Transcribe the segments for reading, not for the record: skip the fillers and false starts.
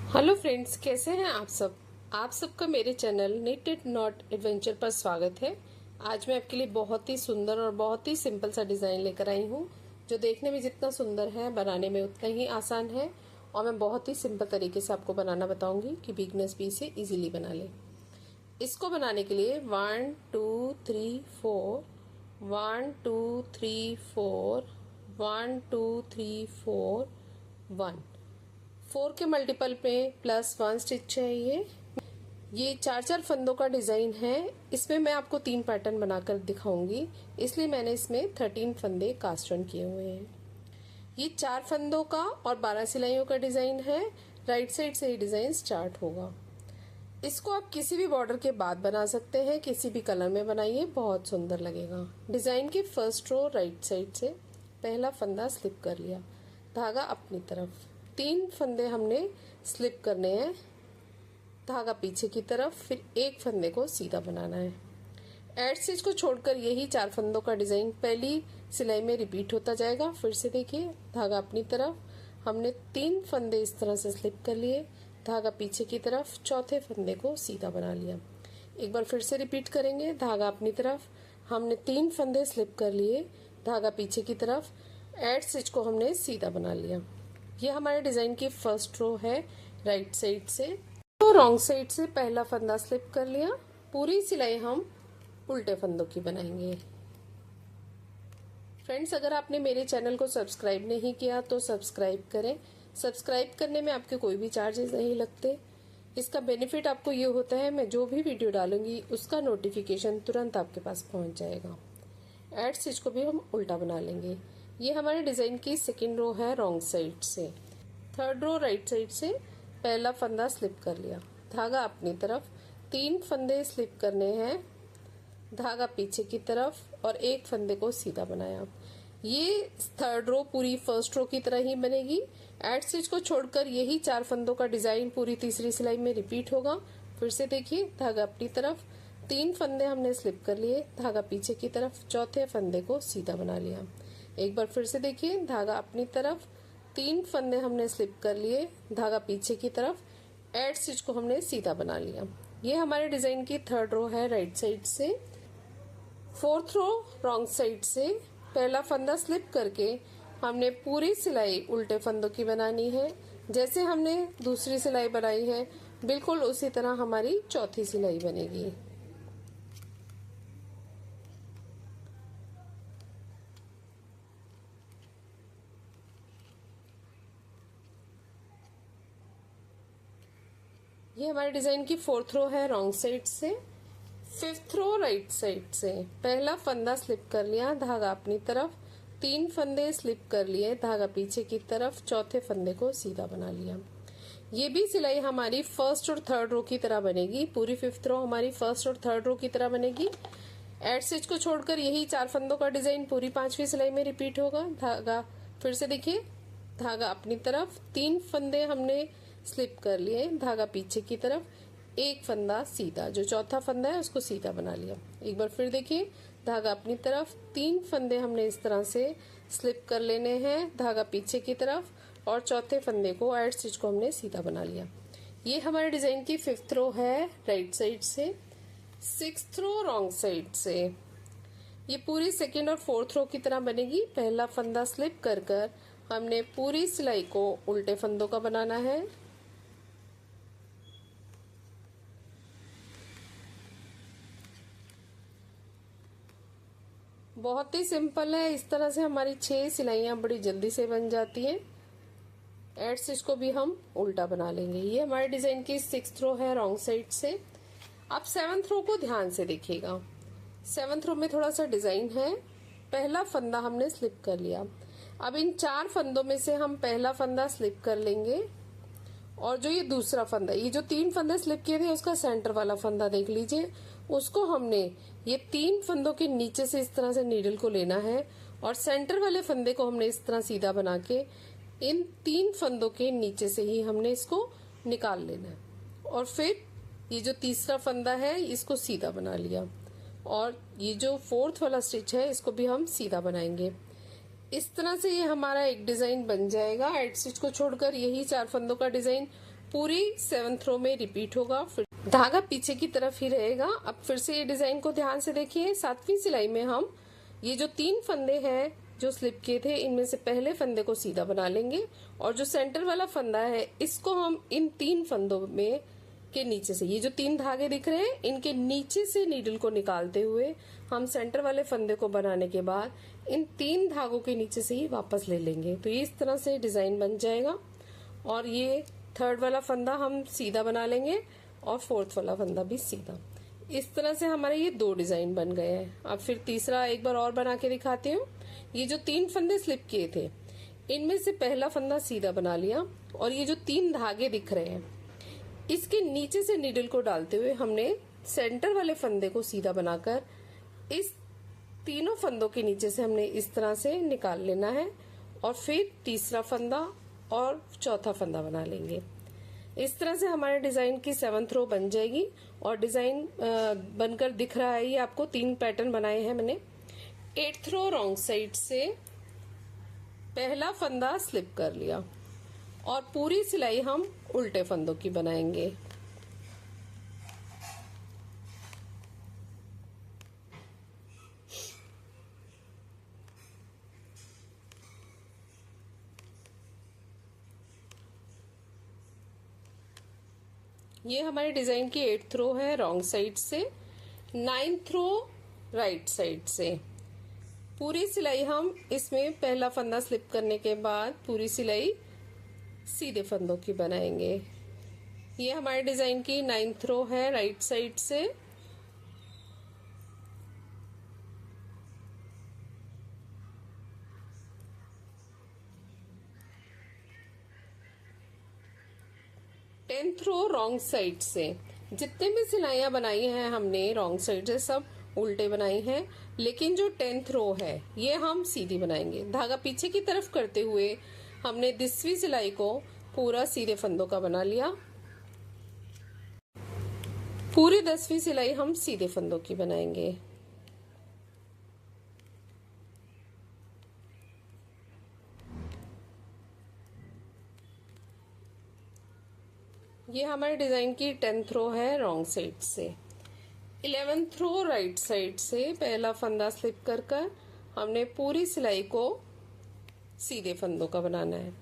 Hello friends, कैसे हैं आप सब। आप सबका मेरे चैनल निटेड नॉट एडवेंचर पर स्वागत है। आज मैं आपके लिए बहुत ही सुंदर और बहुत ही सिंपल सा डिज़ाइन लेकर आई हूँ, जो देखने में जितना सुंदर है बनाने में उतना ही आसान है। और मैं बहुत ही सिंपल तरीके से आपको बनाना बताऊंगी कि बिगनर्स भी इसे इजीली बना ले। इसको बनाने के लिए 1 2 3 4 1 2 3 4 1 2 3 4 1 4 के मल्टीपल पे +1 स्टिच चाहिए। ये 4 फंदों का डिजाइन है। इसमें मैं आपको 3 पैटर्न बनाकर दिखाऊंगी, इसलिए मैंने इसमें 13 फंदे कास्ट रन किए हुए हैं। ये 4 फंदों का और 12 सिलाइयों का डिजाइन है। राइट साइड से ही डिजाइन स्टार्ट होगा। इसको आप किसी भी बॉर्डर के बाद बना सकते हैं, किसी भी कलर में बनाइए, बहुत सुंदर लगेगा। डिजाइन की फर्स्ट रो राइट साइड से पहला फंदा स्लिप कर लिया, धागा अपनी तरफ, 3 फंदे हमने स्लिप करने हैं, धागा पीछे की तरफ, फिर एक फंदे को सीधा बनाना है। एड स्टिच को छोड़कर यही 4 फंदों का डिजाइन पहली सिलाई में रिपीट होता जाएगा। फिर से देखिए, धागा अपनी तरफ, हमने 3 फंदे इस तरह से स्लिप कर लिए, धागा पीछे की तरफ, चौथे फंदे को सीधा बना लिया। एक बार फिर से रिपीट करेंगे, धागा अपनी तरफ, हमने 3 फंदे स्लिप कर लिए, धागा पीछे की तरफ, एड स्टिच को हमने सीधा बना लिया। ये हमारे डिजाइन की फर्स्ट रो है राइट साइड से। तो रॉन्ग साइड से पहला फंदा स्लिप कर लिया। पूरी सिलाई हम उल्टे फंदों की बनाएंगे। फ्रेंड्स, अगर आपने मेरे चैनल को सब्सक्राइब नहीं किया तो सब्सक्राइब करें। सब्सक्राइब करने में आपके कोई भी चार्जेस नहीं लगते। इसका बेनिफिट आपको ये होता है, मैं जो भी वीडियो डालूंगी उसका नोटिफिकेशन तुरंत आपके पास पहुंच जाएगा। एड स्टिच को भी हम उल्टा बना लेंगे। ये हमारे डिजाइन की सेकेंड रो है रॉन्ग साइड से। थर्ड रो राइट साइड से पहला फंदा स्लिप कर लिया, धागा अपनी तरफ, 3 फंदे स्लिप करने हैं, धागा पीछे की तरफ और एक फंदे को सीधा बनाया। ये थर्ड रो पूरी फर्स्ट रो की तरह ही बनेगी। एड स्टिच को छोड़कर यही 4 फंदों का डिजाइन पूरी तीसरी सिलाई में रिपीट होगा। फिर से देखिए, धागा अपनी तरफ, 3 फंदे हमने स्लिप कर लिए, धागा पीछे की तरफ, चौथे फंदे को सीधा बना लिया। एक बार फिर से देखिए, धागा अपनी तरफ, 3 फंदे हमने स्लिप कर लिए, धागा पीछे की तरफ, एड स्टिच को हमने सीधा बना लिया। ये हमारे डिजाइन की थर्ड रो है राइट साइड से। फोर्थ रो रॉन्ग साइड से पहला फंदा स्लिप करके हमने पूरी सिलाई उल्टे फंदों की बनानी है। जैसे हमने दूसरी सिलाई बनाई है, बिल्कुल उसी तरह हमारी चौथी सिलाई बनेगी। ये हमारे डिजाइन की फोर्थ रो है रॉन्ग साइड से। फिफ्थ रो राइट साइड से पहला फंदा स्लिप कर लिया, धागा अपनी तरफ, 3 फंदे स्लिप कर लिए, धागा पीछे की तरफ, चौथे फंदे को सीधा बना लिया। ये भी सिलाई हमारी फर्स्ट और थर्ड रो की तरह बनेगी। पूरी फिफ्थ रो हमारी फर्स्ट और थर्ड रो की तरह बनेगी। एड स्टिच को छोड़कर यही 4 फंदों का डिजाइन पूरी 5वीं सिलाई में रिपीट होगा। धागा फिर से देखिए, धागा अपनी तरफ, 3 फंदे हमने स्लिप कर लिए, धागा पीछे की तरफ, एक फंदा सीधा, जो चौथा फंदा है उसको सीधा बना लिया। एक बार फिर देखिए, धागा अपनी तरफ, 3 फंदे हमने इस तरह से स्लिप कर लेने हैं, धागा पीछे की तरफ और चौथे फंदे को एड स्टिच को हमने सीधा बना लिया। ये हमारे डिजाइन की फिफ्थ रो है राइट साइड से। सिक्स्थ रो रॉन्ग साइड से ये पूरी सेकेंड और फोर्थ रो की तरह बनेगी। पहला फंदा स्लिप कर कर हमने पूरी सिलाई को उल्टे फंदों का बनाना है। बहुत ही सिंपल है। इस तरह से हमारी 6 सिलाइयां बड़ी जल्दी से बन जाती हैं। एड स्टिच को भी हम उल्टा बना लेंगे। ये हमारे डिजाइन की 6th रो है रॉन्ग साइड से। अब 7th रो को ध्यान से देखिएगा। 7th रो में थोड़ा सा डिजाइन है। पहला फंदा हमने स्लिप कर लिया। अब इन 4 फंदों में से हम पहला फंदा स्लिप कर लेंगे और जो ये दूसरा फंदा, ये जो 3 फंदे स्लिप किए थे उसका सेंटर वाला फंदा देख लीजिए, उसको हमने ये 3 फंदों के नीचे से इस तरह से नीडल को लेना है और सेंटर वाले फंदे को हमने इस तरह सीधा बना के इन 3 फंदों के नीचे से ही हमने इसको निकाल लेना है। और फिर ये जो तीसरा फंदा है इसको सीधा बना लिया और ये जो फोर्थ वाला स्टिच है इसको भी हम सीधा बनाएंगे। इस तरह से ये हमारा एक डिजाइन बन जाएगा। एड स्टिच को छोड़कर यही 4 फंदों का डिजाइन पूरी 7th रो में रिपीट होगा। फिर धागा पीछे की तरफ ही रहेगा। अब फिर से ये डिजाइन को ध्यान से देखिए। 7वीं सिलाई में हम ये जो 3 फंदे हैं जो स्लिप किए थे, इनमें से पहले फंदे को सीधा बना लेंगे और जो सेंटर वाला फंदा है इसको हम इन 3 फंदों में के नीचे से, ये जो 3 धागे दिख रहे हैं इनके नीचे से नीडल को निकालते हुए हम सेंटर वाले फंदे को बनाने के बाद इन 3 धागों के नीचे से ही वापस ले लेंगे। तो ये इस तरह से डिजाइन बन जाएगा। और ये 3rd वाला फंदा हम सीधा बना लेंगे और 4th वाला फंदा भी सीधा। इस तरह से हमारे ये 2 डिजाइन बन गए हैं। अब फिर तीसरा एक बार और बना के दिखाती हूँ। ये जो 3 फंदे स्लिप किए थे इनमें से पहला फंदा सीधा बना लिया और ये जो 3 धागे दिख रहे हैं इसके नीचे से नीडल को डालते हुए हमने सेंटर वाले फंदे को सीधा बनाकर इस तीनों फंदों के नीचे से हमने इस तरह से निकाल लेना है और फिर तीसरा फंदा और चौथा फंदा बना लेंगे। इस तरह से हमारे डिजाइन की 7th रो बन जाएगी। और डिजाइन बनकर दिख रहा है, ये आपको 3 पैटर्न बनाए हैं मैंने। 8th रो रॉन्ग साइड से पहला फंदा स्लिप कर लिया और पूरी सिलाई हम उल्टे फंदों की बनाएंगे। ये हमारे डिजाइन की 8th रो है रॉन्ग साइड से। 9th रो राइट साइड से पूरी सिलाई हम इसमें पहला फंदा स्लिप करने के बाद पूरी सिलाई सीधे फंदों की बनाएंगे। ये हमारे डिजाइन की 9th रो है राइट साइड से। टेंथ रो रॉन्ग साइड से। जितने भी सिलाइयां बनाई हैं हमने रॉन्ग साइड से सब उल्टे बनाई हैं, लेकिन जो 10th रो है ये हम सीधी बनाएंगे। धागा पीछे की तरफ करते हुए हमने 10वीं सिलाई को पूरा सीधे फंदों का बना लिया। पूरी 10वीं सिलाई हम सीधे फंदों की बनाएंगे। ये हमारे डिजाइन की 10th रो है रॉन्ग साइड से। 11th रो राइट साइड से पहला फंदा स्लिप कर कर हमने पूरी सिलाई को सीधे फंदों का बनाना है।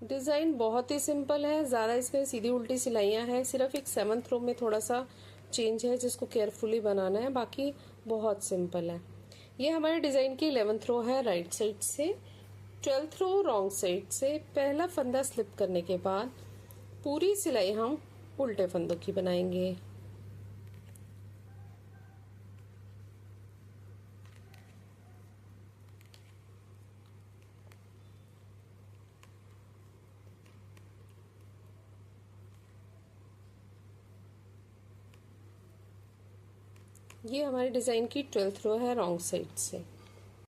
डिजाइन बहुत ही सिंपल है, ज्यादा इसमें सीधी उल्टी सिलाइयां हैं। सिर्फ एक 7th रो में थोड़ा सा चेंज है जिसको केयरफुली बनाना है, बाकी बहुत सिंपल है। ये हमारे डिजाइन की 11th रो है राइट साइड से। 12th रो रॉन्ग साइड से पहला फंदा स्लिप करने के बाद पूरी सिलाई हम उल्टे फंदों की बनाएंगे। ये हमारे डिजाइन की 12th रो है रॉन्ग साइड से।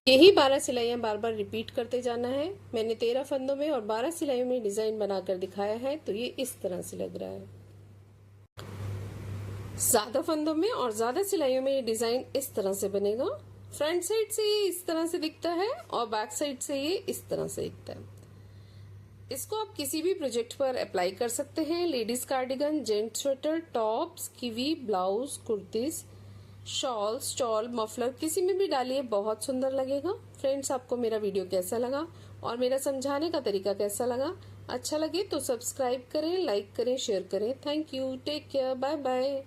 यही 12 सिलाइयां बार बार रिपीट करते जाना है। मैंने 13 फंदों में और 12 सिलाइयों में डिजाइन बनाकर दिखाया है, तो ये इस तरह से लग रहा है। ज्यादा फंदों में और ज्यादा सिलाइयों में ये डिजाइन इस तरह से बनेगा। फ्रंट साइड से ये इस तरह से दिखता है और बैक साइड से ये इस तरह से दिखता है। इसको आप किसी भी प्रोजेक्ट पर अप्लाई कर सकते हैं। Ladies cardigan, gents sweater, tops, kiwi, blouse, kurtis, shawl, stall, muffler, किसी में भी डालिए, बहुत सुंदर लगेगा। फ्रेंड्स, आपको मेरा वीडियो कैसा लगा और मेरा समझाने का तरीका कैसा लगा? अच्छा लगे तो सब्सक्राइब करें, लाइक करें, शेयर करें। Thank you, take care, bye bye.